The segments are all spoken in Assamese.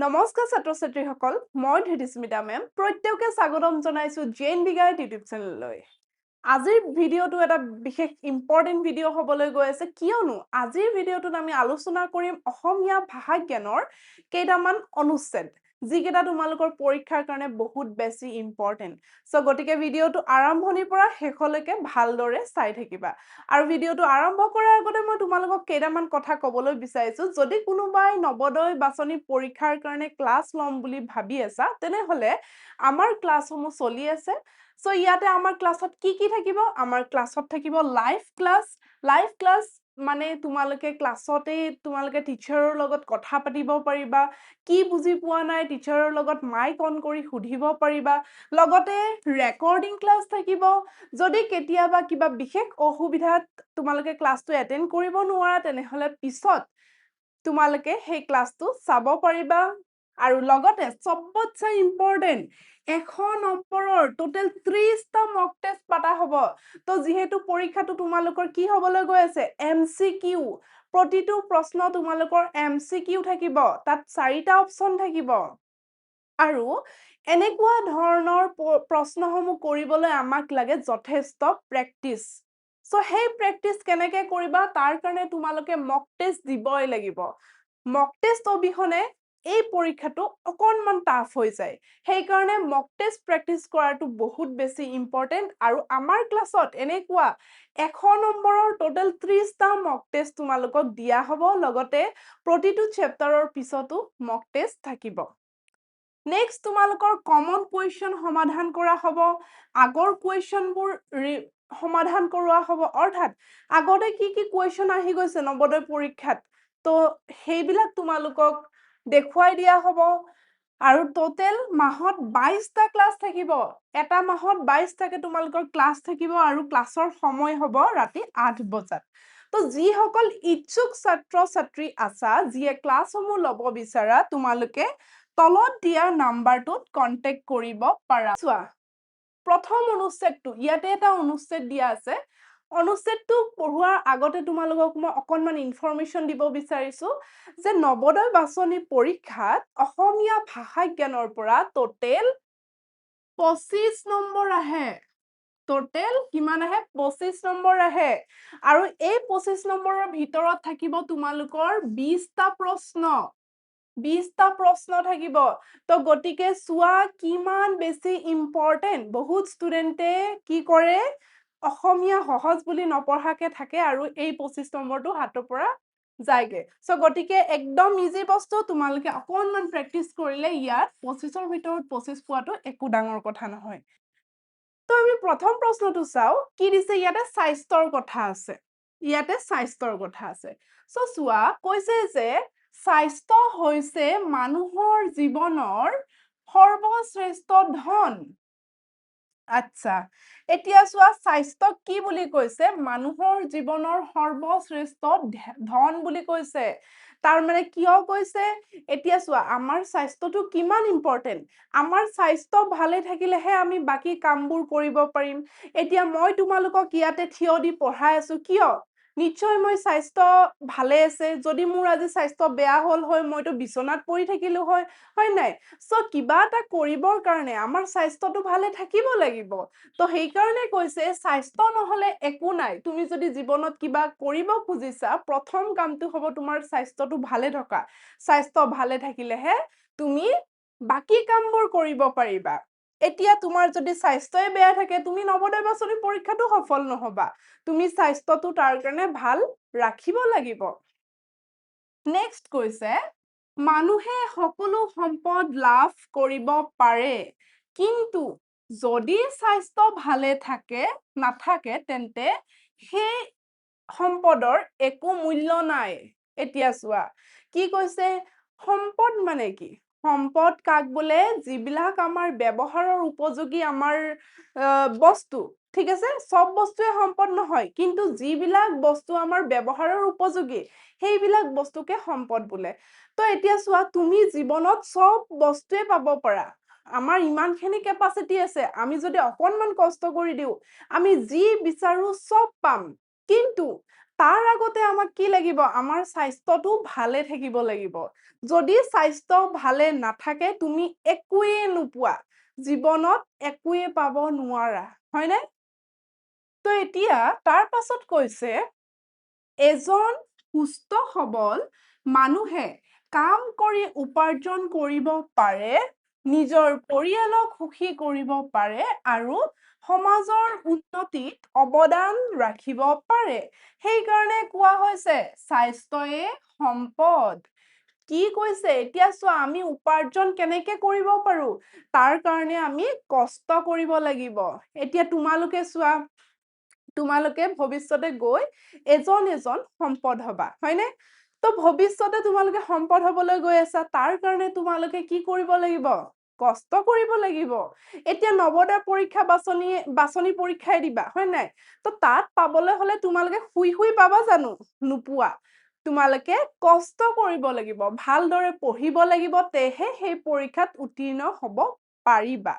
নমস্কাৰ ছাত্ৰ ছাত্ৰীসকল মই ধৃতিস্মিতা মেম প্ৰত্যেককে স্বাগতম জনাইছো জেন বিগাইড ইউটিউব চেনেললৈ আজিৰ ভিডিঅটো এটা বিশেষ ইম্পৰ্টেন্ট ভিডিঅ হ'বলৈ গৈ আছে কিয়নো আজিৰ ভিডিঅটোত আমি আলোচনা কৰিম অসমীয়া ভাষা জ্ঞানৰ কেইটামান অনুচ্ছেদ যিকেইটা তোমালোকৰ পৰীক্ষাৰ কাৰণে বহুত বেছি ইম্পৰ্টেন্ট সো গতিকে ভিডিঅটো আৰম্ভণিৰ পৰা শেষলৈকে ভালদৰে চাই থাকিবা আৰু ভিডিঅটো আৰম্ভ কৰাৰ আগতে মই তোমালোকক কেইটামান কথা ক'বলৈ বিচাৰিছো যদি কোনোবাই নৱোদয় বাছনি পৰীক্ষাৰ কাৰণে ক্লাছ ল'ম বুলি ভাবি আছা তেনেহলে আমাৰ ক্লাছসমূহ চলি আছে সো ইয়াতে আমাৰ ক্লাছত কি থাকিব আমাৰ ক্লাছত থাকিব লাইভ ক্লাছ মানে তোমালোকে ক্লাছতে তোমালোকে টিচাৰৰ লগত কথা পাতিব পাৰিবা কি বুজি পোৱা নাই টিচাৰৰ লগত মাইক অন কৰি সুধিব পাৰিবা লগতে ৰেকৰ্ডিং ক্লাছ থাকিব যদি কেতিয়াবা কিবা বিশেষ অসুবিধাত তোমালোকে ক্লাছটো এটেন্ড কৰিব নোৱাৰা তেনেহলে পিছত তোমালোকে সেই ক্লাছটো চাব পাৰিবা আৰু লগতে সবতছে ইম্পৰ্টেন্ট 100 নম্বৰৰ টোটাল 30টা মক টেষ্ট পাতা হ'ব তো যেহেতু পৰীক্ষাটো তোমালোকৰ কি হ'বলৈ গৈ আছে এমসিকিউ প্ৰতিটো প্ৰশ্ন তোমালোকৰ এমসিকিউ থাকিব তাত 4টা অপচন থাকিব আৰু এনেকুৱা ধৰণৰ প্ৰশ্নসমূহ কৰিবলৈ আমাক লাগে যথেষ্ট প্ৰেক্টিস সো সেই প্ৰেক্টিস কেনেকৈ কৰিবা তাৰ কাৰণে তোমালোকে মক টেষ্ট দিবই লাগিব মক টেষ্ট অবিহনে এই পৰীক্ষাটো অকনমান টাফ হৈ যায় সেই কাৰণে মক টেষ্ট প্ৰেক্টিস কৰাটো বহুত বেছি ইম্পৰ্টেন্ট আৰু আমাৰ ক্লাছত এনেকুৱা 100 নম্বৰৰ টোটাল 30টা মক টেষ্ট তোমালোকক দিয়া হ'ব লগতে প্ৰতিটো চেপ্টাৰৰ পিছতো মক টেষ্ট থাকিব নেক্সট তোমালোকৰ কমন কুৱেশ্যন সমাধান কৰা হ'ব আগৰ কুৱেশ্যনবোৰ সমাধান কৰোৱা হ'ব অৰ্থাৎ আগতে কি কুৱেশ্যন আহি গৈছে নৱোদয় পৰীক্ষাত তো সেইবিলাক তোমালোকক দেখুৱাই দিয়া হ'ব আৰু টোটেল মাহত 22টা ক্লাছ থাকিব এটা মাহত 22টাকে তোমালোকৰ ক্লাছ থাকিব আৰু ক্লাছৰ সময় হ'ব ৰাতি 8 বজাত তো যিসকল ইচ্ছুক ছাত্ৰ ছাত্ৰী আছা যিয়ে ক্লাছসমূহ ল'ব বিচাৰা তোমালোকে তলত দিয়া নাম্বাৰটোত কন্টেক্ট কৰিব পাৰা চোৱা প্ৰথম অনুচ্ছেদটো ইয়াতে এটা অনুচ্ছেদ দিয়া আছে অনুচ্ছেদটো পঢ়োৱাৰ আগতে তোমালোকক মই অকনমান ইনফৰমেশন দিব বিচাৰিছো যে নৱোদয় বাছনি পৰীক্ষাত অসমীয়া ভাষা জ্ঞানৰ পৰা টোটেল 25 নম্বৰ আহে টোটেল কিমান আহে 25 নম্বৰ আহে আৰু এই 25 নম্বৰৰ ভিতৰত থাকিব তোমালোকৰ 20টা প্ৰশ্ন 20টা প্ৰশ্ন থাকিব তো গতিকে চোৱা কিমান বেছি ইম্পৰ্টেন্ট বহুত ষ্টুডেন্টে কি কৰে অসমীয়া সহজ বুলি নপঢ়াকে থাকে আৰু এই 25 নম্বৰটো হাতৰ পৰা যায়গে সো গতিকে একদম ইজি বস্তু তোমালোকে অকনমান প্ৰেক্টিস কৰিলে ইয়াত 25ৰ ভিতৰত 25 পোৱাটো একো ডাঙৰ কথা নহয় তো আমি প্ৰথম প্ৰশ্নটো চাও কি দিছে ইয়াতে স্বাস্থ্যৰ কথা আছে ইয়াতে স্বাস্থ্যৰ কথা আছে সো চোৱা কৈছে যে স্বাস্থ্য হৈছে মানুহৰ জীৱনৰ সৰ্বশ্ৰেষ্ঠ ধন আচ্ছা এতিয়া চোৱা স্বাস্থ্য কি বুলি কৈছে মানুহৰ জীৱনৰ সৰ্বশ্ৰেষ্ঠ ধন বুলি কৈছে তাৰ মানে কিয় কৈছে এতিয়া চোৱা আমাৰ স্বাস্থ্যটো কিমান ইম্পৰ্টেন্ট আমাৰ স্বাস্থ্য ভালে থাকিলেহে আমি বাকি কামবোৰ কৰিব পাৰিম এতিয়া মই তোমালোকক ইয়াতে থিয় দি পঢ়াই আছো কিয় নিশ্চয় মই স্বাস্থ্য ভালে আছে যদি মোৰ আজি স্বাস্থ্য বেয়া হ'ল হয় মইতো বিছনাত পৰি থাকিলো হয় নাই সো কিবা এটা কৰিবৰ কাৰণে আমাৰ স্বাস্থ্যটো ভালে থাকিব লাগিব তো সেই কাৰণে কৈছে স্বাস্থ্য নহলে একো নাই তুমি যদি জীৱনত কিবা কৰিব খুজিছা প্ৰথম কামটো হ'ব তোমাৰ স্বাস্থ্যটো ভালে থকা স্বাস্থ্য ভালে থাকিলেহে তুমি বাকি কামবোৰ কৰিব পাৰিবা এতিয়া তোমাৰ যদি স্বাস্থ্যই বেয়া থাকে তুমি নৱোদয় বাছনি পৰীক্ষাটো সফল নহবা তুমি স্বাস্থ্যটো তাৰ কাৰণে ভাল ৰাখিব লাগিব নেক্সট কৈছে মানুহে সকলো সম্পদ লাভ কৰিব পাৰে কিন্তু যদি স্বাস্থ্য ভালে থাকে নাথাকে তেন্তে সেই সম্পদৰ একো মূল্য নাই এতিয়া চোৱা কি কৈছে সম্পদ মানে কি সম্পদ কাক বোলে যিবিলাক আমাৰ ব্যৱহাৰৰ উপযোগী আমাৰ বস্তু ঠিক আছে সব বস্তুৱে সম্পদ নহয় কিন্তু যিবিলাক বস্তু আমাৰ ব্যৱহাৰৰ উপযোগী সেইবিলাক বস্তুকে সম্পদ বোলে তো এতিয়া চোৱা তুমি জীৱনত সব বস্তুৱে পাব পাৰা আমাৰ ইমানখিনি কেপাসিটি আছে আমি যদি অকনমান কষ্ট কৰি দিও আমি যি বিচাৰো সব পাম কিন্তু তাৰ আগতে আমাক কি লাগিব আমাৰ স্বাস্থ্যটো ভালে থাকিব লাগিব যদি স্বাস্থ্য ভালে নাথাকে তুমি একোৱে নোপোৱা জীৱনত একোৱে পাব নোৱাৰা হয়নে তো এতিয়া তাৰ পাছত কৈছে এজন সুস্থ সবল মানুহে কাম কৰি উপাৰ্জন কৰিব পাৰে নিজৰ পৰিয়ালক সুখী কৰিব পাৰে আৰু সমাজৰ উন্নতিত অৱদান ৰাখিব পাৰে সেইকাৰণে কোৱা হৈছে স্বাস্থ্যই সম্পদ কি কৈছে এতিয়া চোৱা আমি উপাৰ্জন কেনেকে কৰিব পাৰো তাৰ কাৰণে আমি কষ্ট কৰিব লাগিব এতিয়া তোমালোকে চোৱা তোমালোকে ভৱিষ্যতে গৈ এজন সম্পদ হবা হয়নে তো ভৱিষ্যতে তোমালোকে সম্পদ হবলৈ গৈ আছা তাৰ কাৰণে তোমালোকে কি কৰিব লাগিব কষ্ট কৰিব লাগিব এতিয়া নৱোদয় পৰীক্ষা বাছনি পৰীক্ষাই দিবা হয় নাই তো তাত পাবলৈ হলে তোমালোকে শুই পাবা জানো নোপোৱা তোমালোকে কষ্ট কৰিব লাগিব ভালদৰে পঢ়িব লাগিব তেহে সেই পৰীক্ষাত উত্তীৰ্ণ হ'ব পাৰিবা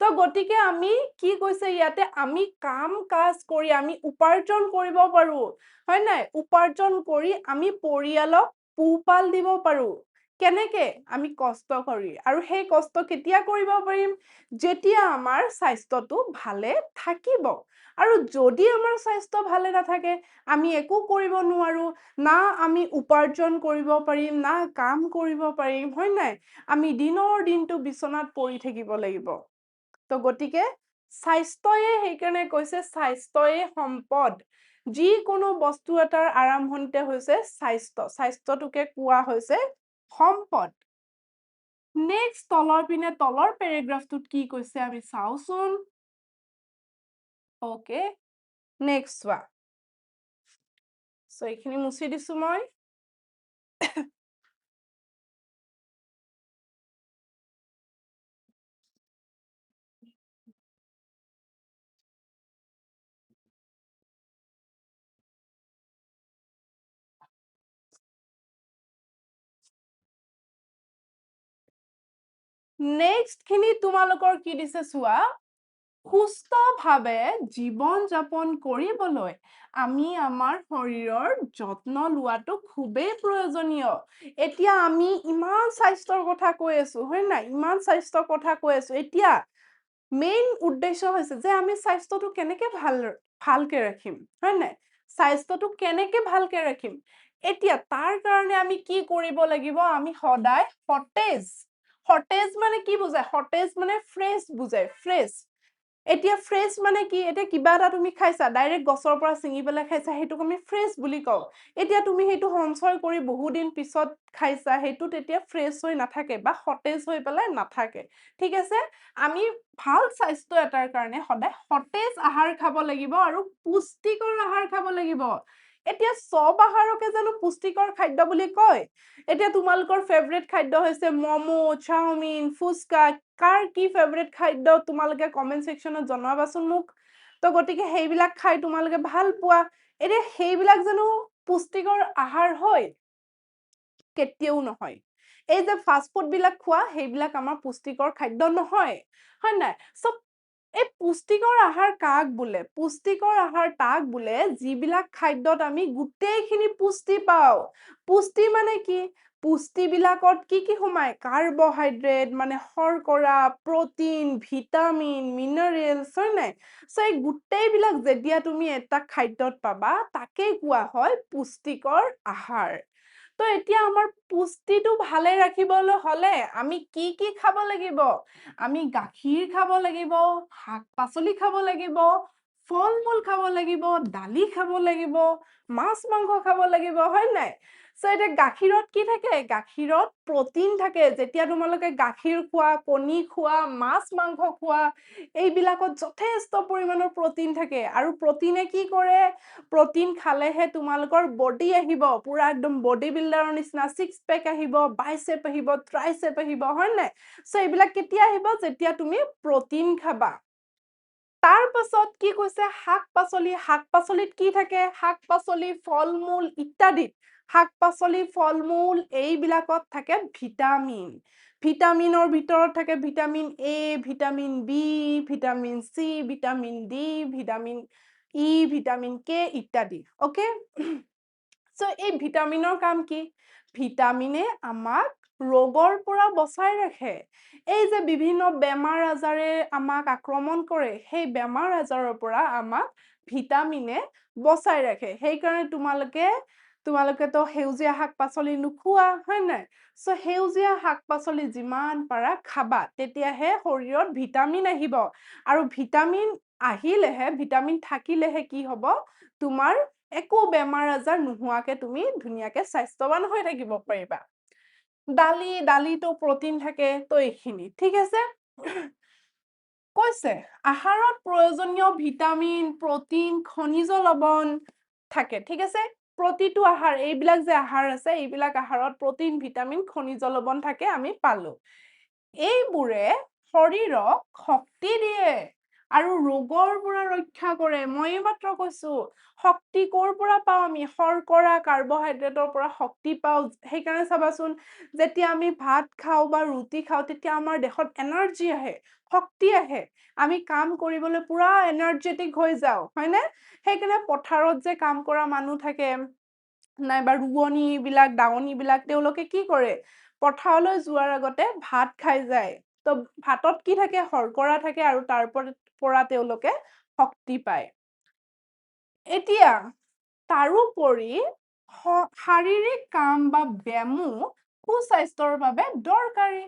তো গতিকে আমি কি কৈছে ইয়াতে আমি কাম কাজ কৰি আমি উপাৰ্জন কৰিব পাৰো হয় নাই উপাৰ্জন কৰি আমি পৰিয়ালক পোহপাল দিব পাৰো কেনেকে আমি কষ্ট কৰি আৰু সেই কষ্ট কেতিয়া কৰিব পাৰিম যেতিয়া আমাৰ স্বাস্থ্যটো ভালে থাকিব আৰু যদি আমাৰ স্বাস্থ্য ভালে নাথাকে আমি একো কৰিব নোৱাৰো না আমি উপাৰ্জন কৰিব পাৰিম না কাম কৰিব পাৰিম হয় নাই আমি দিনৰ দিনটো বিচনাত পৰি থাকিব লাগিব তো গতিকে স্বাস্থ্যয়ে সেইকাৰণে কৈছে স্বাস্থ্যয়ে সম্পদ যিকোনো বস্তু এটাৰ আৰম্ভণিতে হৈছে স্বাস্থ্যটোকে কোৱা হৈছে সম্পদ নেক্সট তলৰ পিনে তলৰ পেৰাগ্ৰাফটোত কি কৈছে আমি চাওচোন ওকে নেক্সট চোৱা সো এইখিনি মুছি দিছো মই নেক্সট খিনি তোমালোকৰ কি দিছে চোৱা সুস্থভাৱে জীৱন যাপন কৰিবলৈ আমি আমাৰ শৰীৰৰ যত্ন লোৱাটো খুবেই প্ৰয়োজনীয় এতিয়া আমি ইমান স্বাস্থ্যৰ কথা কৈ আছো হয় নাই ইমান স্বাস্থ্যৰ কথা কৈ আছো এতিয়া মেইন উদ্দেশ্য হৈছে যে আমি স্বাস্থ্যটো কেনেকে ভালকে ৰাখিম হয় নাই স্বাস্থ্যটো কেনেকে ভালকে ৰাখিম এতিয়া তাৰ কাৰণে আমি কি কৰিব লাগিব আমি সদায় সতেজ মানে কি বুজায় সতেজ মানে ফ্ৰেছ বুজায় ফ্ৰেছ এতিয়া ফ্ৰেছ মানে কি এতিয়া কিবা এটা তুমি খাইছা ডাইৰেক্ট গছৰ পৰা ছিঙি পেলাই খাইছা সেইটোক আমি ফ্ৰেছ বুলি কওঁ এতিয়া তুমি সেইটো সঞ্চয় কৰি বহু দিন পিছত খাইছা সেইটো তেতিয়া ফ্ৰেছ হৈ নাথাকে বা সতেজ হৈ পেলাই নাথাকে ঠিক আছে আমি ভাল স্বাস্থ্য এটাৰ কাৰণে সদায় সতেজ আহাৰ খাব লাগিব আৰু পুষ্টিকৰ আহাৰ খাব লাগিব এতিয়া সব আহাৰকে জানো পুষ্টিকৰ খাদ্য বুলি কয় এতিয়া তোমালোকৰ ফেভৰেট খাদ্য হৈছে মমো চাওমিন ফুচকা কাৰ কি ফেভৰেট খাদ্য তোমালোকে কমেন্ট সেকশনত জনাবাচোন মোক তো গতিকে সেইবিলাক খাই তোমালোকে ভাল পোৱা এতিয়া সেইবিলাক জানো পুষ্টিকৰ আহাৰ হয় কেতিয়াও নহয় এই যে ফাষ্ট ফুড বিলাক খোৱা সেইবিলাক আমাৰ পুষ্টিকৰ খাদ্য নহয় হয় নাই সব এই পুষ্টিকৰ আহাৰ কাক বোলে পুষ্টিকৰ আহাৰ তাক বোলে যিবিলাক খাদ্যত আমি গোটেইখিনি পুষ্টি পাওঁ পুষ্টি মানে কি পুষ্টি বিলাকত কি সোমায় কাৰ্বহাইড্ৰেট মানে শৰ্কৰা প্ৰটিন ভিটামিন মিনাৰেলছ হয় নাই সো এই গোটেইবিলাক যেতিয়া তুমি এটা খাদ্যত পাবা তাকেই কোৱা হয় পুষ্টিকৰ আহাৰ তো এতিয়া আমাৰ পুষ্টিটো ভালে ৰাখিবলৈ হলে আমি কি খাব লাগিব আমি গাখীৰ খাব লাগিব শাক-পাচলি খাব লাগিব ফল-মূল খাব লাগিব দালি খাব লাগিব মাছ মাংস খাব লাগিব হয় নাই সো এটা গাখীৰত কি থাকে গাখীৰত প্ৰটিন থাকে যেতিয়া তোমালোকে গাখীৰ খোৱা কণী খোৱা মাছ মাংস খোৱা এইবিলাকত যথেষ্ট পৰিমাণৰ প্ৰটিন থাকে আৰু প্ৰটিনে কি কৰে প্ৰটিন খালেহে তোমালোকৰ বডি আহিব পুৰা একদম বডি বিল্ডাৰৰ নিচিনা সিক্স পেক আহিব বাইচেপ আহিব ট্ৰাইচেপ আহিব হয় নাই সো এইবিলাক কেতিয়া আহিব যেতিয়া তুমি প্ৰটিন খাবা তাৰ পাছত কি কৈছে শাক-পাচলিত কি থাকে শাক-পাচলি ফল-মূল ইত্যাদি শাক-পাচলি ফল-মূল এইবিলাকত থাকে ভিটামিনৰ ভিতৰত থাকে vitamin A vitamin B vitamin C vitamin D vitamin E vitamin K ইত্যাদি ওকে সো এই ভিটামিনৰ কাম কি ভিটামিনে আমাক ৰোগৰ পৰা বচাই ৰাখে এই যে বিভিন্ন বেমাৰ আজাৰে আমাক আক্ৰমণ কৰে সেই বেমাৰ আজাৰৰ পৰা আমাক ভিটামিনে বচাই ৰাখে সেই কাৰণে তোমালোকে তো সেউজীয়া শাক-পাচলি নোখোৱা হয় নাই সো সেউজীয়া শাক-পাচলি যিমান পাৰা খাবা তেতিয়াহে শৰীৰত ভিটামিন আহিব আৰু ভিটামিন আহিলেহে ভিটামিন থাকিলেহে কি হ'ব তোমাৰ একো বেমাৰ আজাৰ নোহোৱাকে তুমি ধুনীয়াকে স্বাস্থ্যৱান হৈ থাকিব পাৰিবা দালিতো প্ৰটিন থাকে তো এইখিনি ঠিক আছে কৈছে আহাৰত প্ৰয়োজনীয় ভিটামিন প্ৰটিন খনিজ লৱণ থাকে ঠিক আছে প্ৰতিটো আহাৰ এইবিলাক যে আহাৰ আছে এইবিলাক আহাৰত প্ৰটিন ভিটামিন খনিজ লৱণ থাকে আমি পালো এইবোৰে শৰীৰক শক্তি দিয়ে আৰু ৰোগৰ পৰা ৰক্ষা কৰে মই মাত্ৰ কৈছো শক্তি কৰ পৰা পাও আমি শৰ্কৰা কাৰ্বহাইড্ৰেটৰ পৰা শক্তি পাও সেইকাৰণে চাবাচোন যেতিয়া আমি ভাত খাও বা ৰুটি খাও তেতিয়া আমাৰ দেহত এনাৰ্জি আহে শক্তি আহে আমি কাম কৰিবলৈ পুৰা এনাৰ্জেটিক হৈ যাও হয়নে সেইকাৰণে পথাৰত যে কাম কৰা মানুহ থাকে নাইবা ৰুৱনী বিলাক দাৱনী বিলাক তেওঁলোকে কি কৰে পথাৰলৈ যোৱাৰ আগতে ভাত খাই যায় তো ভাতত কি থাকে শৰ্কৰা থাকে আৰু তাৰ পৰা তেওঁলোকে শক্তি পায় এতিয়া তাৰোপৰি শাৰীৰিক কাম বা ব্যায়ামো সুস্বাস্থ্যৰ বাবে দৰকাৰী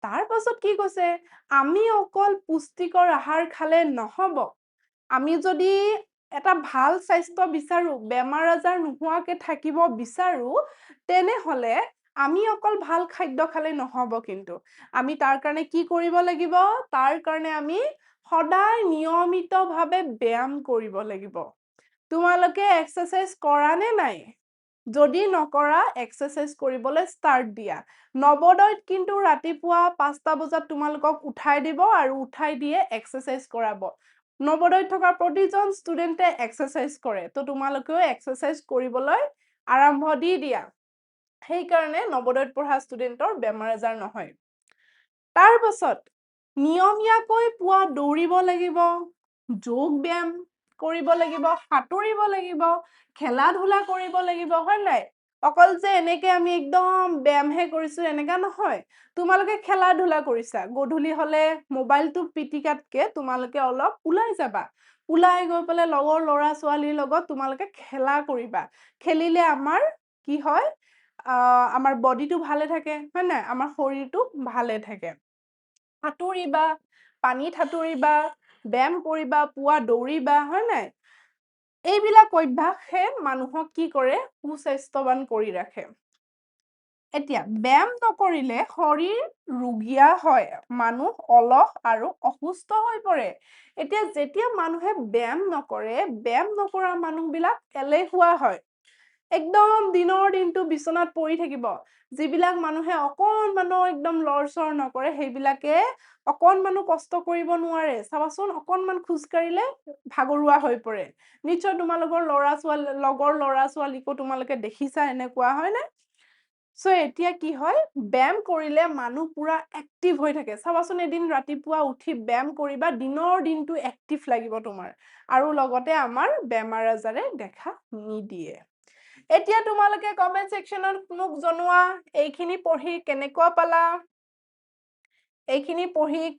তাৰ পাছত কি কৈছে আমি অকল পুষ্টিকৰ আহাৰ খালে নহব আমি যদি এটা ভাল স্বাস্থ্য বিচাৰো বেমাৰ আজাৰ নোহোৱাকে থাকিব বিচাৰো তেনেহলে আমি অকল ভাল খাদ্য খালে নহব কিন্তু আমি তাৰ কাৰণে কি কৰিব লাগিব তাৰ কাৰণে আমি সদায় নিয়মিতভাৱে ব্যায়াম কৰিব লাগিব তোমালোকে এক্সাৰসাইজ কৰা নে নাই যদি নকৰা এক্সাৰসাইজ কৰিবলৈ ষ্টাৰ্ট দিয়া নৱোদয়ত কিন্তু ৰাতিপুৱা 5টা বজাত তোমালোকক উঠাই দিব আৰু উঠাই দিয়ে এক্সাৰসাইজ কৰাব নৱোদয়ত থকা প্ৰতিজন ষ্টুডেন্টে এক্সাৰসাইজ কৰে তো তোমালোকেও এক্সাৰসাইজ কৰিবলৈ আৰম্ভ দি দিয়া সেই কাৰণে নৱোদয়ত পঢ়া ষ্টুডেন্টৰ বেমাৰ আজাৰ নহয় তাৰ পাছত নিয়মীয়াকৈ পুৱা দৌৰিব লাগিব যোগ ব্যায়াম কৰিব লাগিব সাঁতুৰিব লাগিব খেলা ধূলা কৰিব লাগিব হয় নাই অকল যে এনেকে আমি একদম ব্যায়ামহে কৰিছো এনেকা নহয় তোমালোকে খেলা ধূলা কৰিছা গধূলি হলে মোবাইলটো পিটিকাতকে তোমালোকে অলপ ওলাই যাবা ওলাই গৈ পেলাই লগৰ ল'ৰা ছোৱালীৰ লগত তোমালোকে খেলা কৰিবা খেলিলে আমাৰ কি হয় আমাৰ বডিটো ভালে থাকে হয় নাই আমাৰ শৰীৰটো ভালে থাকে সাঁতুৰিবা পানীত সাঁতুৰিবা ব্যায়াম কৰিবা পুৱা দৌৰিবা হয় নাই এইবিলাক অভ্যাসে মানুহক কি কৰে সুস্বাস্থ্যৱান কৰি ৰাখে এতিয়া ব্যায়াম নকৰিলে শৰীৰ ৰোগীয়া হয় মানুহ অলস আৰু অসুস্থ হৈ পৰে এতিয়া যেতিয়া মানুহে ব্যায়াম নকৰা মানুহবিলাক এলেহুৱা হয় একদম দিনৰ দিনটো বিচনাত পৰি থাকিব যিবিলাক মানুহে অকণমানো একদম লৰচৰ নকৰে সেইবিলাকে অকণমানো কষ্ট কৰিব নোৱাৰে চাবাচোন অকণমান খোজ কাঢ়িলে ভাগৰুৱা হৈ পৰে নিশ্চয় তোমালোকৰ লগৰ ল'ৰা ছোৱালীকো তোমালোকে দেখিছা এনেকুৱা হয় নে সো এতিয়া কি হয় ব্যায়াম কৰিলে মানুহ পুৰা এক্টিভ হৈ থাকে চাবাচোন এদিন ৰাতিপুৱা উঠি ব্যায়াম কৰিবা দিনৰ দিনটো এক্টিভ লাগিব তোমাৰ আৰু লগতে আমাৰ বেমাৰ আজাৰে দেখা নিদিয়ে এতিয়া তোমালোকে কমেন্ট সেকশনত মোক জনোৱা এইখিনি পঢ়ি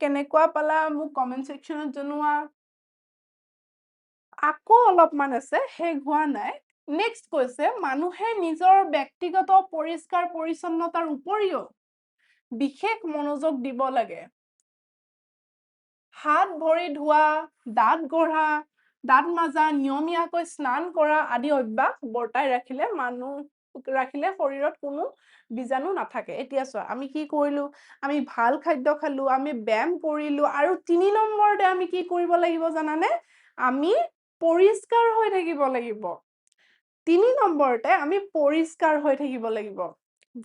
কেনেকুৱা পালা মোক কমেন্ট সেকশনত জনোৱা আকৌ অলপমান আছে শেষ হোৱা নাই নেক্সট কৈছে মানুহে নিজৰ ব্যক্তিগত পৰিষ্কাৰ পৰিচ্ছন্নতাৰ উপৰিও বিশেষ মনোযোগ দিব লাগে হাত ভৰি ধোৱা দাঁত গঢ়া দাঁত মাজা নিয়মীয়াকৈ স্নান কৰা আদি অভ্যাস বৰ্তাই ৰাখিলে শৰীৰত কোনো বীজাণু নাথাকে এতিয়া চোৱা আমি কি কৰিলো আমি ভাল খাদ্য খালো আমি ব্যায়াম কৰিলো আৰু 3 নম্বৰতে আমি কি কৰিব লাগিব জানানে আমি পৰিষ্কাৰ হৈ থাকিব লাগিব 3 নম্বৰতে আমি পৰিষ্কাৰ হৈ থাকিব লাগিব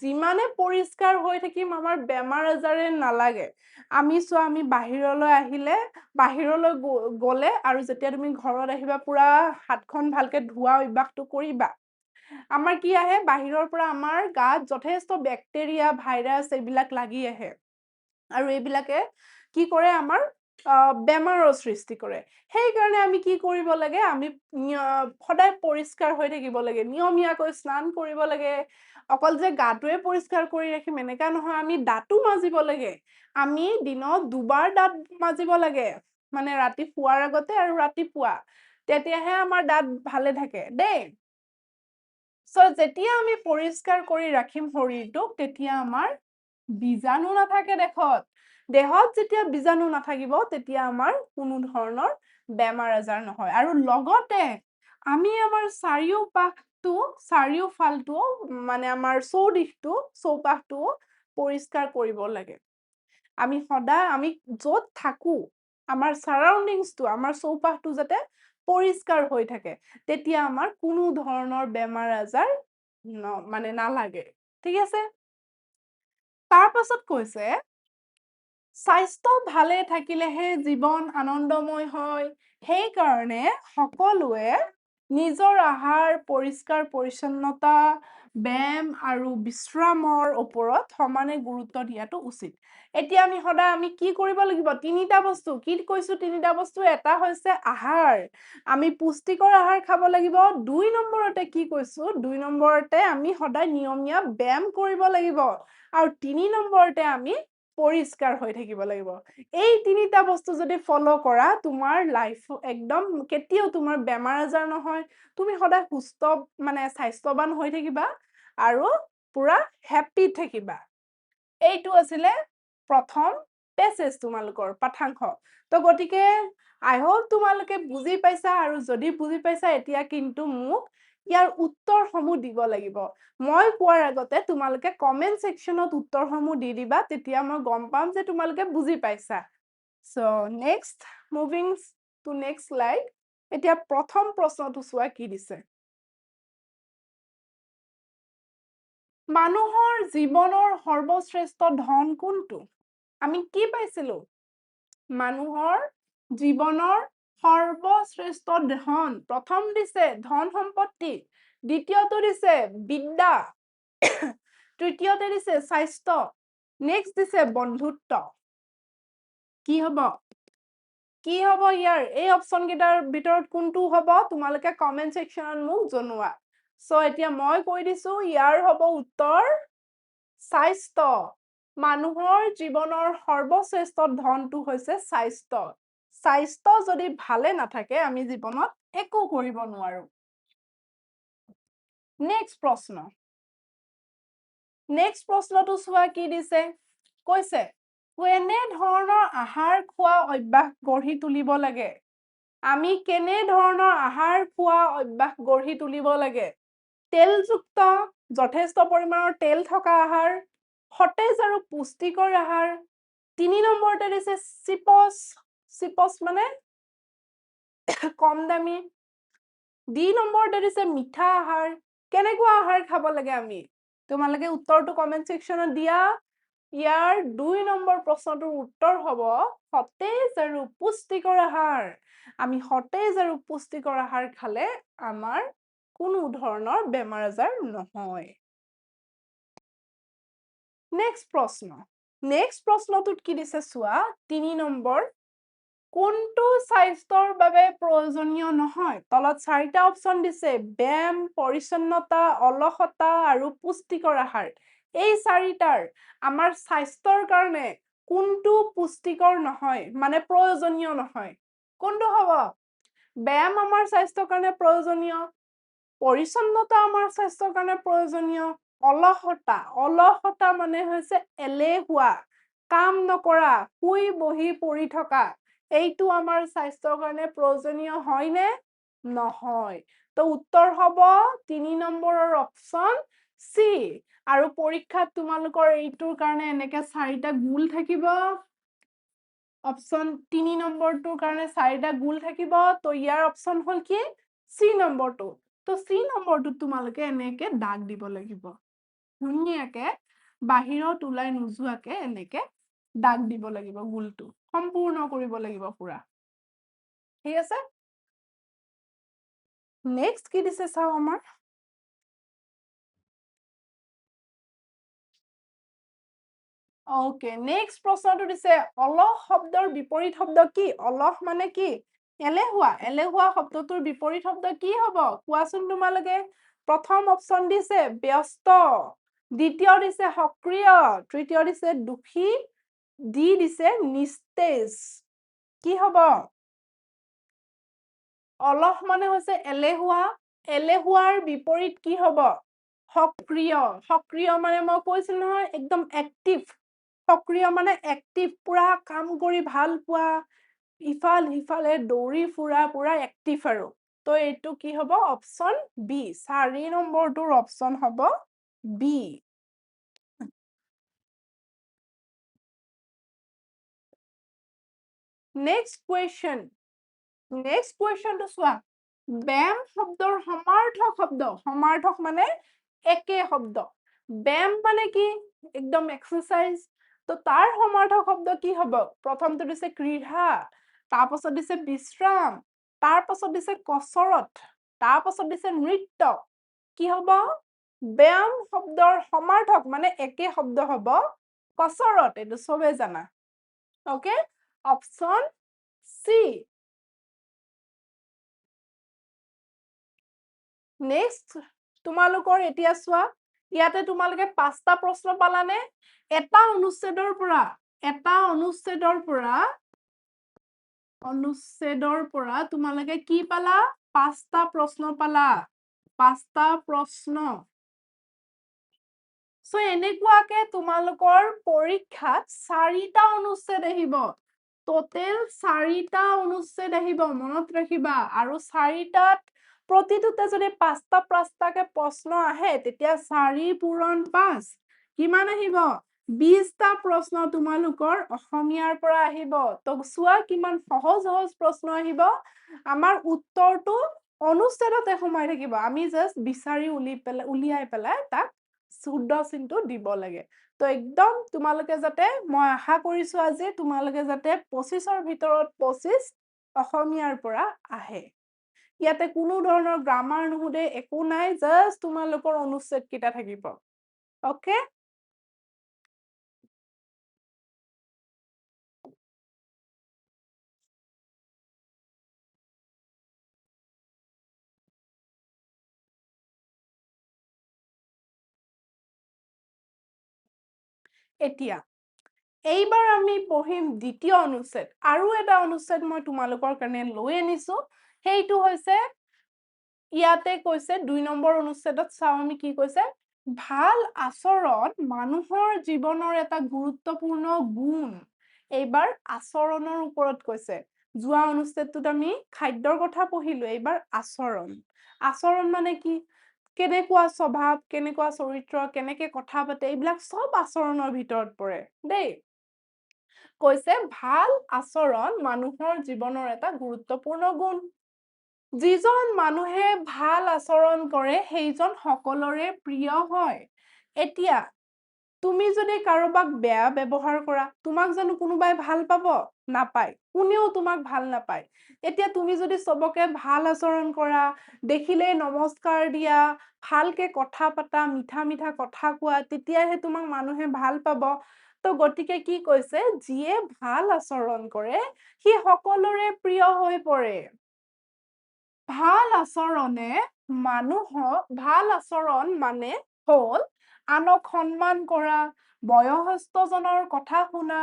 যিমানে পৰিষ্কাৰ হৈ থাকিম আমাৰ বেমাৰ আজাৰে নালাগে আমি বাহিৰলৈ গলে আৰু যেতিয়া তুমি ঘৰত আহিবা পুৰা হাতখন ভালকে ধোৱা অভ্যাসটো কৰিবা আমাৰ কি আহে বাহিৰৰ পৰা আমাৰ গাত যথেষ্ট বেক্টেৰিয়া ভাইৰাছ এইবিলাক লাগি আহে আৰু এইবিলাকে কি কৰে আমাৰ বেমাৰৰ সৃষ্টি কৰে সেইকাৰণে আমি কি কৰিব লাগে আমি সদায় পৰিষ্কাৰ হৈ থাকিব লাগে নিয়মীয়াকৈ স্নান কৰিব লাগে অকল যে গাটোৱে পৰিষ্কাৰ কৰি ৰাখিম এনেকা নহয় আমি দাঁতো মাজিব লাগে আমি দিনত দুবাৰ দাঁত মাজিব লাগে মানে ৰাতি শুৱাৰ আগতে আৰু ৰাতিপুৱা তেতিয়াহে আমাৰ দাঁত ভালে থাকে দেই যেতিয়া আমি পৰিষ্কাৰ কৰি ৰাখিম শৰীৰটোক তেতিয়া আমাৰ বীজাণু নাথাকে দেহত যেতিয়া বীজাণু নাথাকিব তেতিয়া আমাৰ কোনো ধৰণৰ বেমাৰ আজাৰ নহয় আৰু লগতে আমি আমাৰ চাৰিওফালটো মানে আমাৰ চৌপাশটো পৰিষ্কাৰ কৰিব লাগে আমি সদায় আমি য'ত থাকো আমাৰ সাৰাউণ্ডিংছটো আমাৰ চৌপাশটো যাতে পৰিষ্কাৰ হৈ থাকে তেতিয়া আমাৰ কোনো ধৰণৰ বেমাৰ আজাৰ মানে নালাগে ঠিক আছে তাৰ পাছত কৈছে স্বাস্থ্য ভালে থাকিলেহে জীৱন আনন্দময় হয় সেইকাৰণে সকলোৱে নিজৰ আহাৰ পৰিষ্কাৰ পৰিচ্ছন্নতা ব্যায়াম আৰু বিশ্ৰামৰ ওপৰত সমানে গুৰুত্ব দিয়াটো উচিত এতিয়া আমি সদায় আমি কি কৰিব লাগিব তিনিটা বস্তু কি কৈছো তিনিটা বস্তু এটা হৈছে আহাৰ আমি পুষ্টিকৰ আহাৰ খাব লাগিব 2 নম্বৰতে কি কৈছো 2 নম্বৰতে আমি সদায় নিয়মীয়া ব্যায়াম কৰিব লাগিব আৰু 3 নম্বৰতে আমি পৰিষ্কাৰ হৈ থাকিব লাগিব এই তিনিটা বস্তু যদি ফলো কৰা তোমাৰ লাইফ একদম কেতিয়াও তোমাৰ বেমাৰ আজাৰ নহয় তুমি সদায় সুস্থ মানে স্বাস্থ্যৱান হৈ থাকিবা আৰু পুৰা হ্যাপি থাকিবা এইটো আছিলে প্ৰথম পেছেজ তোমালোকৰ পাঠাংশ তো গতিকে আই হোপ তোমালোকে বুজি পাইছা আৰু যদি বুজি পাইছা এতিয়া কিন্তু মোক ইয়াৰ উত্তৰসমূহ দিব লাগিব মই কোৱাৰ আগতে তোমালোকে কমেন্ট সেকশনত উত্তৰসমূহ দি দিবা তেতিয়া মই গম পাম যে তোমালোকে বুজি পাইছা so next moving to next slide এতিয়া প্ৰথম প্ৰশ্নটো চোৱা কি দিছে মানুহৰ জীৱনৰ সৰ্বশ্ৰেষ্ঠ ধন কোনটো আমি কি পাইছিলো মানুহৰ জীৱনৰ সৰ্বশ্ৰেষ্ঠ ধন প্ৰথম দিছে ধন সম্পত্তি দ্বিতীয়টো দিছে বিদ্যা তৃতীয়তে দিছে স্বাস্থ্য নেক্সট দিছে বন্ধুত্ব কি হব ইয়াৰ এই অপচন কেইটাৰ ভিতৰত কোনটো হব তোমালোকে কমেন্ট সেকশনত মোক জনোৱা সো এতিয়া মই কৈ দিছো ইয়াৰ হব উত্তৰ স্বাস্থ্য মানুহৰ জীৱনৰ সৰ্বশ্ৰেষ্ঠ ধনটো হৈছে স্বাস্থ্য যদি ভালে নাথাকে আমি জীৱনত একো কৰিব নোৱাৰো নেক্সট প্ৰশ্নটো চোৱা কি দিছে কৈছে কেনে ধৰণৰ আহাৰ খোৱা অভ্যাস গঢ়ি তুলিব লাগে আমি কেনে ধৰণৰ আহাৰ খোৱা অভ্যাস গঢ়ি তুলিব লাগে তেলযুক্ত যথেষ্ট পৰিমাণৰ তেল থকা আহাৰ সতেজ আৰু পুষ্টিকৰ আহাৰ 3 নম্বৰতে দিছে চিপছ মানে কম দামী 2 নম্বৰতে দিছে মিঠা আহাৰ কেনেকুৱা আহাৰ খাব লাগে আমি তোমালোকে উত্তৰটো কমেন্ট সেকশনত দিয়া ইয়াৰ 2 নম্বৰ প্ৰশ্নটোৰ উত্তৰ হ'ব সতেজ আৰু পুষ্টিকৰ আহাৰ আমি সতেজ আৰু পুষ্টিকৰ আহাৰ খালে আমাৰ কোনো ধৰণৰ বেমাৰ আজাৰ নহয় নেক্সট প্ৰশ্নটোত কি দিছে চোৱা 3 নম্বৰ কোনটো স্বাস্থ্যৰ বাবে প্ৰয়োজনীয় নহয় তলত 4টা অপচন দিছে ব্যায়াম পৰিচ্ছন্নতা অলসতা আৰু পুষ্টিকৰ আহাৰ এই 4টাৰ আমাৰ স্বাস্থ্যৰ কাৰণে কোনটো পুষ্টিকৰ নহয় মানে প্ৰয়োজনীয় নহয় কোনটো হ'ব ব্যায়াম আমাৰ স্বাস্থ্যৰ কাৰণে প্ৰয়োজনীয় পৰিচ্ছন্নতা আমাৰ স্বাস্থ্যৰ কাৰণে প্ৰয়োজনীয় অলসতা মানে হৈছে এলেহুৱা কাম নকৰা শুই বহি পৰি থকা এইটো আমাৰ স্বাস্থ্যৰ কাৰণে প্ৰয়োজনীয় হয় নে নহয় তো উত্তৰ হ'ব 3 নম্বৰৰ অপচন সি আৰু পৰীক্ষাত তোমালোকৰ এইটোৰ কাৰণে এনেকে 4টা গুল থাকিব অপচন 3 নম্বৰটোৰ কাৰণে 4টা গুল থাকিব তো ইয়াৰ অপচন হল কি সি নম্বৰটো তো সি নম্বৰটো তোমালোকে এনেকে দাগ দিব লাগিব ধুনীয়াকে বাহিৰত ওলাই নোযোৱাকে এনেকে দাগ দিব লাগিব গুলটো সম্পূৰ্ণ কৰিব লাগিব পুৰা ঠিক আছে নেক্সট কি দিছে চাও আমাৰ ওকে, নেক্সট প্ৰশ্নটো দিছে অলস শব্দৰ বিপৰীত শব্দ কি? অলস মানে কি? এলেহুৱা। এলেহুৱা শব্দটোৰ বিপৰীত শব্দ কি হ'ব? কোৱাচোন তোমালোকে। প্ৰথম অপচন দিছে ব্যস্ত, দ্বিতীয় দিছে সক্ৰিয়, তৃতীয় দিছে দুখী, ডি দিছে নিস্তেজ। কি হ'ব? অলস মানে হৈছে এলেহুৱা, এলেহুৱাৰ বিপৰীত কি হ'ব? সক্ৰিয়। সক্ৰিয় মানে মই কৈছিলো নহয় একদম এক্টিভ। সক্ৰিয় মানে এক্টিভ, পুৰা কাম কৰি ভাল পোৱা, ইফাল সিফালে দৌৰি ফুৰা, পুৰা এক্টিভ আৰু। তো এইটো কি হ'ব? Option B. 4 নম্বৰটোৰ অপচন হ'ব বি। Next question. নেক্সট কুৱেশ্যনটো চোৱা। ব্যায়াম শব্দৰ সমাৰ্থক শব্দ। সমাৰ্থক মানে একে শব্দ। ব্যায়াম মানে কি? একদম এক্সাৰচাইজ। তো তাৰ সমাৰ্থক শব্দ কি হ'ব? প্ৰথমটো দিছে ক্ৰীড়া, তাৰপাছত দিছে বিশ্ৰাম, তাৰপাছত দিছে কচৰত, তাৰপাছত দিছে নৃত্য। কি হ'ব? ব্যায়াম শব্দৰ সমাৰ্থক মানে একে শব্দ হ'ব কচৰত। এইটো চবে জানা। Okay, option C. নেক্সট তোমালোকৰ এতিয়া চোৱা, ইয়াতে তোমালোকে 5টা প্ৰশ্ন পালানে? এটা অনুচ্ছেদৰ পৰা তোমালোকে কি পালা? 5টা প্ৰশ্ন পালা। 5টা প্ৰশ্ন। সো এনেকুৱাকে তোমালোকৰ পৰীক্ষাত 4টা অনুচ্ছেদ আহিব। টোটেল 4টা অনুচ্ছেদ আহিব, মনত ৰাখিবা। আৰু 4টাত প্ৰতিটোতে যদি 5টা প্ৰশ্ন আহে তেতিয়া 4 পূৰণ 5 কিমান আহিব? 20টা প্ৰশ্ন তোমালোকৰ অসমীয়াৰ পৰা আহিব। তো চোৱা কিমান সহজ সহজ প্ৰশ্ন আহিব। আমাৰ উত্তৰটো অনুচ্ছেদতে সোমাই থাকিব। আমি জাস্ট বিচাৰি উলিয়াই পেলাই তাক শুদ্ধ চিনটো দিব লাগে। তো একদম তোমালোকে যাতে, মই আশা কৰিছো আজি তোমালোকে যাতে 25ৰ ভিতৰত 25 অসমীয়াৰ পৰা আহে। ইয়াতে কোনো ধৰণৰ গ্ৰামাৰ নুসুধে, একো নাই, জাস্ট তোমালোকৰ অনুচ্ছেদ কেইটা থাকিব। ওকে, এতিয়া এইবাৰ আমি পঢ়িম দ্বিতীয় অনুচ্ছেদ। আৰু এটা অনুচ্ছেদ মই তোমালোকৰ কাৰণে লৈ আনিছো। সেইটো হৈছে, ইয়াতে কৈছে 2 নম্বৰ অনুচ্ছেদত চাও আমি কি কৈছে। ভাল আচৰণ মানুহৰ জীৱনৰ এটা গুৰুত্বপূৰ্ণ গুণ। এইবাৰ আচৰণৰ ওপৰত কৈছে। যোৱা অনুচ্ছেদটোত আমি খাদ্যৰ কথা পঢ়িলো, এইবাৰ আচৰণ। আচৰণ মানে কি? কেনেকুৱা স্বভাৱ, কেনেকুৱা চৰিত্ৰ, কেনেকে কথা পাতে, এইবিলাক সব আচৰণৰ ভিতৰত পৰে দেই। কৈছে ভাল আচৰণ মানুহৰ জীৱনৰ এটা গুৰুত্বপূৰ্ণ গুণ। যিজন মানুহে ভাল আচৰণ কৰে সেইজন সকলোৰে প্ৰিয় হয়। এতিয়া তুমি যদি কাৰোবাক বেয়া ব্যৱহাৰ কৰা, তোমাক জানো কোনোবাই ভাল পাব? নাপায়। কোনেও তোমাক ভাল নাপায়। এতিয়া তুমি যদি সবকে ভাল আচৰণ কৰা, দেখিলেই নমস্কাৰ দিয়া, ভালকে কথা পাতা, মিঠা মিঠা কথা কোৱা, তেতিয়াহে তোমাক মানুহে ভাল পাব। তো গতিকে কি কৈছে, যিয়ে ভাল আচৰণ কৰে সি সকলোৰে প্ৰিয় হৈ পৰে। ভাল আচৰণ মানে হ'ল আনক সন্মান কৰা, বয়সস্থজনৰ কথা শুনা,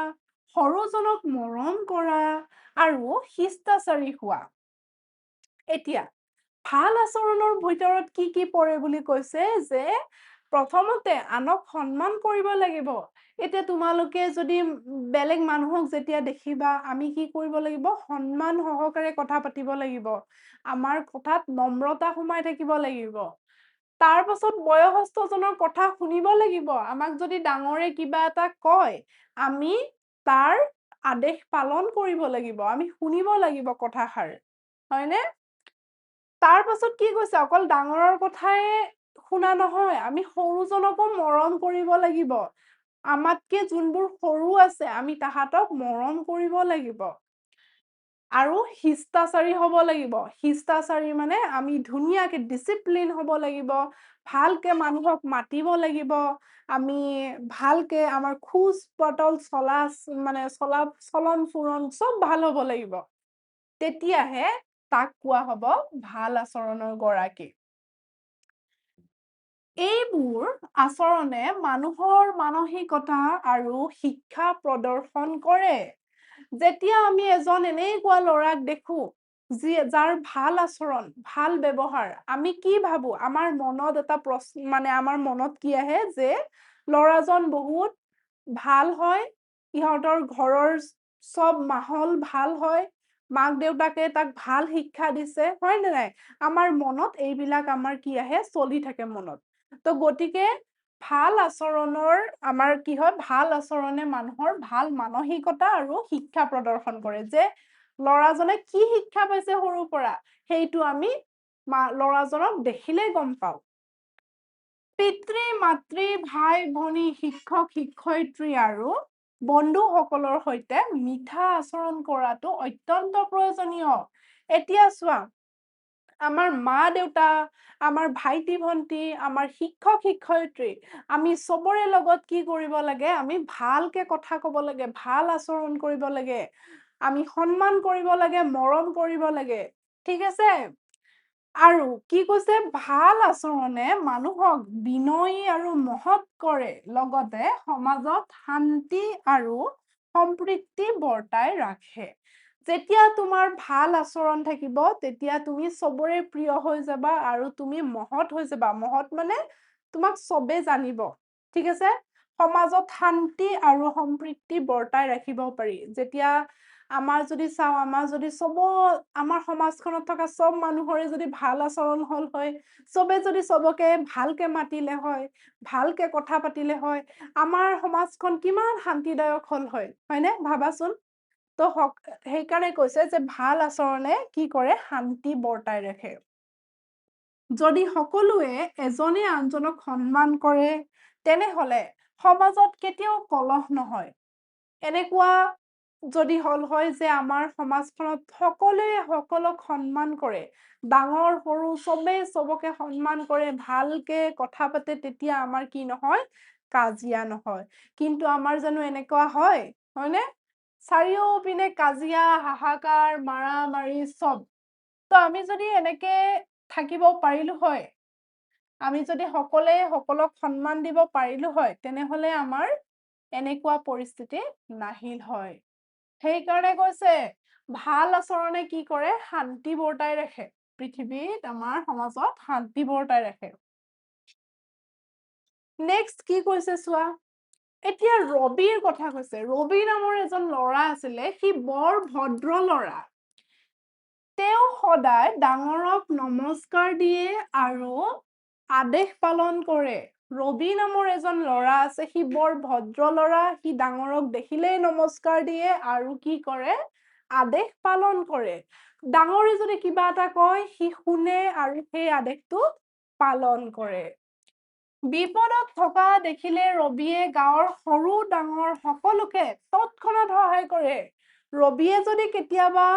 সৰুজনক মৰম কৰা আৰু শিষ্টাচাৰী হোৱা। এতিয়া ভাল আচৰণৰ ভিতৰত কি কি পৰে বুলি কৈছে, যে প্ৰথমতে আনক সন্মান কৰিব লাগিব। এতিয়া তোমালোকে যদি বেলেগ মানুহক যেতিয়া দেখিবা, আমি কি কৰিব লাগিব? সন্মান সহকাৰে কথা পাতিব লাগিব। আমাৰ কথাত নম্ৰতা সোমাই থাকিব লাগিব। তাৰ পাছত বয়সস্থজনৰ কথা শুনিব লাগিব। আমাক যদি ডাঙৰে কিবা এটা কয়, আমি তাৰ আদেশ পালন কৰিব লাগিব। আমি শুনিব লাগিব কথাষাৰ, হয়নে? তাৰ পাছত কি কৈছে, অকল ডাঙৰৰ কথাই শুনা নহয়, আমি সৰুজনকো মৰম কৰিব লাগিব। আমাতকে যোনবোৰ সৰু আছে আমি তাহাঁতক মৰম কৰিব লাগিব। আৰু শিষ্টাচাৰী হ'ব লাগিব। শিষ্টাচাৰী মানে আমি ধুনীয়াকে ডিচিপ্লিন হ'ব লাগিব, ভালকে মানুহক মাতিব লাগিব, আমি ভালকে আমাৰ খোজ পতল মানে চলন ফুৰণ চব ভাল হ'ব লাগিব। তেতিয়াহে তাক কোৱা হ'ব ভাল আচৰণৰ গৰাকী। এইবোৰ আচৰণে মানুহৰ মানসিকতা আৰু শিক্ষা প্ৰদৰ্শন কৰে। যেতিয়া আমি এজন এনেকুৱা ল'ৰাক দেখো যাৰ ভাল আচৰণ, ভাল ব্যৱহাৰ, আমি কি ভাবো? আমাৰ মনত এটা মানে আমাৰ মনত কি আহে যে ল'ৰাজন বহুত ভাল হয়, ইহঁতৰ ঘৰৰ চব মাহল ভাল হয়, মাক দেউতাকে তাক ভাল শিক্ষা দিছে, হয় নে নাই? আমাৰ মনত এইবিলাক আমাৰ কি আহে? চলি থাকে মনত। তো গতিকে ভাল আচৰণৰ আমাৰ কি হয়? ভাল আচৰণে মানুহৰ ভাল মানসিকতা আৰু শিক্ষা প্ৰদৰ্শন কৰে যে ল'ৰাজনে কি শিক্ষা পাইছে সৰুৰ পৰা, সেইটো আমি ল'ৰাজনক দেখিলেই গম পাওঁ। পিতৃ মাতৃ ভাই ভনী শিক্ষক শিক্ষয়িত্ৰী আৰু বন্ধুসকলৰ সৈতে মিঠা আচৰণ কৰাটো অত্যন্ত প্ৰয়োজনীয়। এতিয়া চোৱা, আমাৰ মা দেউতা, আমাৰ ভাইটি ভন্টি, আমাৰ শিক্ষক শিক্ষয়িত্ৰী, আমি চবৰে লগত কি কৰিব লাগে? আমি ভালকে কথা ক'ব লাগে, ভাল আচৰণ কৰিব লাগে, আমি সন্মান কৰিব লাগে, মৰম কৰিব লাগে, ঠিক আছে? আৰু কি কৈছে? ভাল আচৰণে মানুহক বিনয়ী আৰু মহৎ কৰে, লগতে সমাজত শান্তি আৰু সম্প্ৰীতি বৰ্তাই ৰাখে। যেতিয়া তোমাৰ ভাল আচৰণ থাকিব, তেতিয়া তুমি চবৰে প্ৰিয় হৈ যাবা আৰু তুমি মহৎ হৈ যাবা। মহৎ মানে তোমাক চবে জানিব, ঠিক আছে? সমাজত শান্তি আৰু সম্প্ৰীতি বৰ্তাই ৰাখিব পাৰি। যেতিয়া আমাৰ যদি চাওঁ, আমাৰ সমাজখনত থকা চব মানুহৰে যদি ভাল আচৰণ হ'ল হয়, চবে যদি চবকে ভালকে মাতিলে হয়, ভালকে কথা পাতিলে হয়, আমাৰ সমাজখন কিমান শান্তিদায়ক হ'ল হয়, হয়নে? ভাবাচোন। তো সেইকাৰণে কৈছে যে ভাল আচৰণে কি কৰে? শান্তি বৰ্তাই ৰাখে। যদি সকলোৱে এজনে আনজনক সন্মান কৰে, তেনেহ'লে সমাজত কেতিয়াও কলহ নহয়। এনেকুৱা যদি হ'ল হয় যে আমাৰ সমাজখনত সকলোৱে সকলক সন্মান কৰে, ডাঙৰ সৰু চবেই চবকে সন্মান কৰে, ভালকে কথা পাতে, তেতিয়া আমাৰ কি নহয়? কাজিয়া নহয়। কিন্তু আমাৰ জানো এনেকুৱা হয়? হয়নে? চাৰিওপিনে কাজিয়া, হাহাকাৰ, মাৰা-মাৰি চব। তো আমি যদি এনেকে থাকিব পাৰিলো হয়, আমি যদি সকলোৱে সকলক সন্মান দিব পাৰিলো হয়, তেনেহ'লে আমাৰ এনেকুৱা পৰিস্থিতি নাহিল হয়। সেইকাৰণে কৈছে ভাল আচৰণে কি কৰে? শান্তি বৰ্তাই ৰাখে। পৃথিৱীত আমাৰ সমাজত শান্তি বৰ্তাই ৰাখে। নেক্সট কি কৈছে চোৱা, এতিয়া ৰবিৰ কথা কৈছে। ৰবি নামৰ এজন ল'ৰা আছিলে, সি বৰ ভদ্ৰ ল'ৰা। তেওঁ সদায় ডাঙৰক নমস্কাৰ দিয়ে আৰু আদেশ পালন কৰে। ৰবি নামৰ এজন ল'ৰা আছে, সি বৰ ভদ্ৰ ল'ৰা, সি ডাঙৰক দেখিলেই নমস্কাৰ দিয়ে আৰু কি কৰে? আদেশ পালন কৰে। ডাঙৰে যদি কিবা এটা কয়, সি শুনে আৰু সেই আদেশটো পালন কৰে। বিপদত থকা দেখিলে ৰবিয়ে গাঁৱৰ সৰু ডাঙৰ সকলোকে তৎক্ষণাত সহায় কৰে। ৰবিয়ে যদি কেতিয়াবা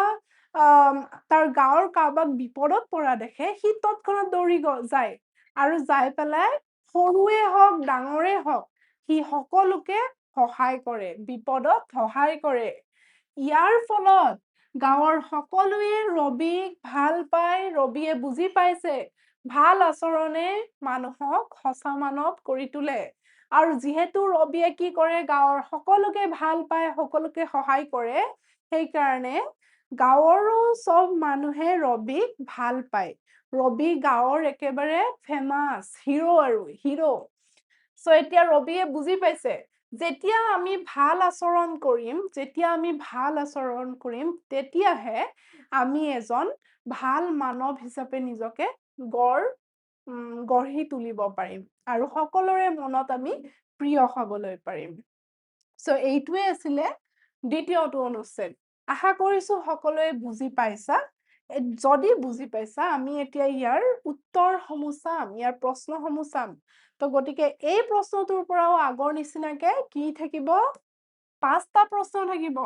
তাৰ গাঁৱৰ কাৰোবাক বিপদত পৰা দেখে, সি তৎক্ষণাত দৌৰি যায় আৰু যাই পেলাই সৰুৱে হওক ডাঙৰে হওক, সি সকলোকে সহায় কৰে, বিপদত সহায় কৰে। ইয়াৰ ফলত গাঁৱৰ সকলোৱে ৰবিক ভাল পায়, ৰবিয়ে বুজি পাইছে ভাল আচৰণে মানুহক সঁচা মানৱ কৰি তোলে। আৰু যিহেতু ৰবিয়ে কি কৰে? গাঁৱৰ সকলোকে ভাল পায়, সকলোকে সহায় কৰে, সেইকাৰণে গাঁৱৰো চব মানুহে ৰবিক ভাল পায়। ৰবি গাঁৱৰ একেবাৰে ফেমাছ হিৰো আৰু হিৰো। চ' এতিয়া ৰবিয়ে বুজি পাইছে, যেতিয়া আমি ভাল আচৰণ কৰিম, তেতিয়াহে আমি এজন ভাল মানৱ হিচাপে নিজকে গঢ়ি তুলিব পাৰিম আৰু সকলোৰে মনত আমি প্ৰিয় হ'বলৈ পাৰিম। চ' এইটোৱে আছিলে দ্বিতীয়টো অনুচ্ছেদ। আশা কৰিছো সকলোৱে বুজি পাইছা। যদি বুজি পাইছা, আমি এতিয়া ইয়াৰ উত্তৰসমূহ চাম, ইয়াৰ প্ৰশ্নসমূহ চাম। তো গতিকে এই প্ৰশ্নটোৰ পৰাও আগৰ নিচিনাকে কি থাকিব? 5টা প্ৰশ্ন থাকিব।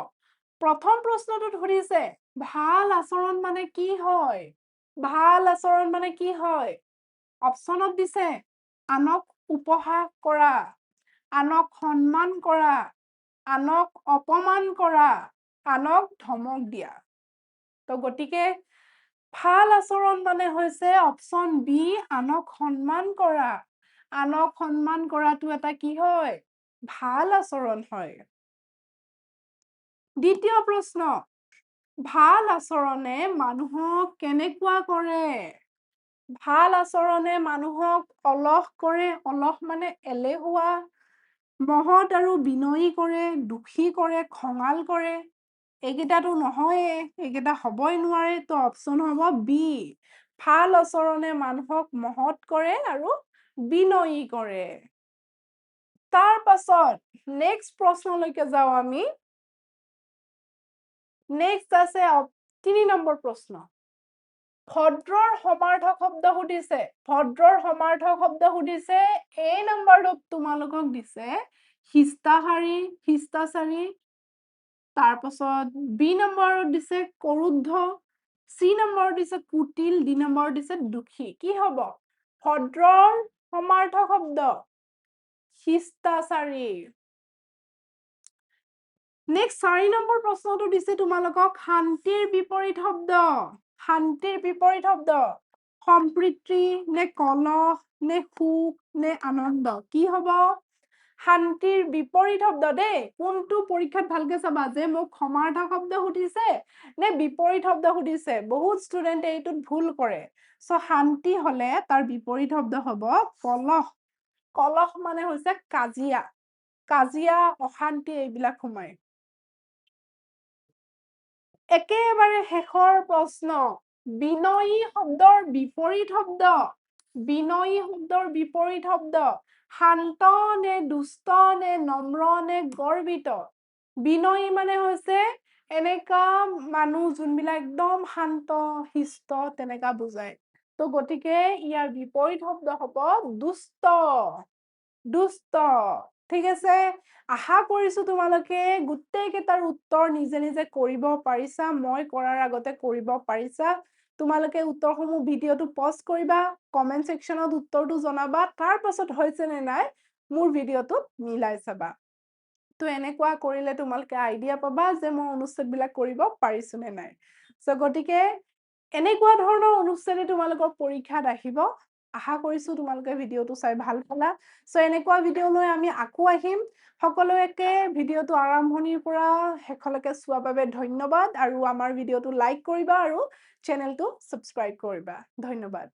প্ৰথম প্ৰশ্নটোত সুধিছে ভাল আচৰণ মানে কি হয়? ভাল আচৰণ মানে কি হয়? অপচনত দিছে আনক উপহাস কৰা, আনক সন্মান কৰা, আনক অপমান কৰা, আনক ধমক দিয়া। তো গতিকে ভাল আচৰণ মানে হৈছে অপচন বি আনক সন্মান কৰা। আনক সন্মান কৰাটো এটা কি হয়? ভাল আচৰণ হয়। দ্বিতীয় প্ৰশ্ন, ভাল আচৰণে মানুহক কেনেকুৱা কৰে? ভাল আচৰণে মানুহক অলস কৰে, অলস মানে এলেহুৱা, মহৎ আৰু বিনয়ী কৰে, দুখী কৰে, খঙাল কৰে। এইকেইটাতো নহয়ে, এইকেইটা হ'বই নোৱাৰে, তো অপচন হ'ব বি। ভাল আচৰণে মানুহক মহৎ কৰে আৰু বিনয়ী কৰে। তাৰ পাছত নেক্সট প্ৰশ্নলৈকে যাওঁ আমি। নেক্সট আছে 3 নম্বৰ প্ৰশ্ন। ভদ্ৰৰ সমাৰ্থক শব্দ সুধিছে। ভদ্ৰৰ সমাৰ্থক শব্দ সুধিছে। A নম্বৰটোত তোমালোকক দিছে শিষ্টাচাৰী, শিষ্টাচাৰী। তাৰ পাছত বি নম্বৰত দিছে কৰুদ্ধ, চি নম্বৰত দিছে কুটিল, ডি নম্বৰত দিছে দুখী। কি হ'ব? ভদ্ৰৰ সমাৰ্থক শব্দ শিষ্টাচাৰী। নেক্সট 4 নম্বৰ প্ৰশ্নটো দিছে তোমালোকক শান্তিৰ বিপৰীত শব্দ। শান্তিৰ বিপৰীত শব্দ সম্প্ৰীতি নে কলহ নে সুখ নে আনন্দ? কি হ'ব? শান্তিৰ বিপৰীত শব্দ দেই। কোনটো পৰীক্ষাত ভালকে চাবা যে মোক সমাৰ্থক শব্দ সুধিছে নে বিপৰীত শব্দ সুধিছে? বহুত ষ্টুডেণ্টে এইটোত ভুল কৰে। চ' শান্তি হ'লে তাৰ বিপৰীত শব্দ হ'ব কলহ। কলহ মানে হৈছে কাজিয়া। কাজিয়া, অশান্তি এইবিলাক সোমায়। একেবাৰে শেষৰ প্ৰশ্ন, বিনয়ী শব্দৰ বিপৰীত শব্দ। বিনয়ী শব্দৰ বিপৰীত শব্দ শান্ত নে দুষ্ট নে নম্ৰ নে গৰ্বিত? বিনয়ী মানে হৈছে এনেকা মানুহ যোনবিলাক একদম শান্ত শিষ্ট তেনেকা বুজায়। তো গতিকে ইয়াৰ বিপৰীত শব্দ হ'ব দুষ্ট। দুষ্ট। ঠিক আছে, আশা কৰিছো তোমালোকে গোটেইকেইটাৰ উত্তৰ নিজে নিজে কৰিব পাৰিছা। মই কৰাৰ আগতে কৰিব পাৰিছা। তোমালোকে উত্তৰসমূহ ভিডিঅ'টো পজ কৰিবা, কমেণ্ট ছেকশ্যনত উত্তৰটো জনাবা, তাৰ পাছত হৈছে নে নাই মোৰ ভিডিঅ'টোত মিলাই চাবা। তো এনেকুৱা কৰিলে তোমালোকে আইডিয়া পাবা যে মই অনুচ্ছেদবিলাক কৰিব পাৰিছো নে নাই। চ' গতিকে এনেকুৱা ধৰণৰ অনুচ্ছেদে তোমালোকৰ পৰীক্ষাত আহিব। আশা কৰিছো তোমালোকে ভিডিঅ'টো চাই ভাল পালা। চ' এনেকুৱা ভিডিঅ' লৈ আমি আকৌ আহিম। সকলোকে ভিডিঅ'টো আৰম্ভণিৰ পৰা শেষলৈকে চোৱাৰ বাবে ধন্যবাদ। আৰু আমাৰ ভিডিঅ'টো লাইক কৰিবা আৰু চেনেলটো ছাবস্ক্ৰাইব কৰিবা। ধন্যবাদ।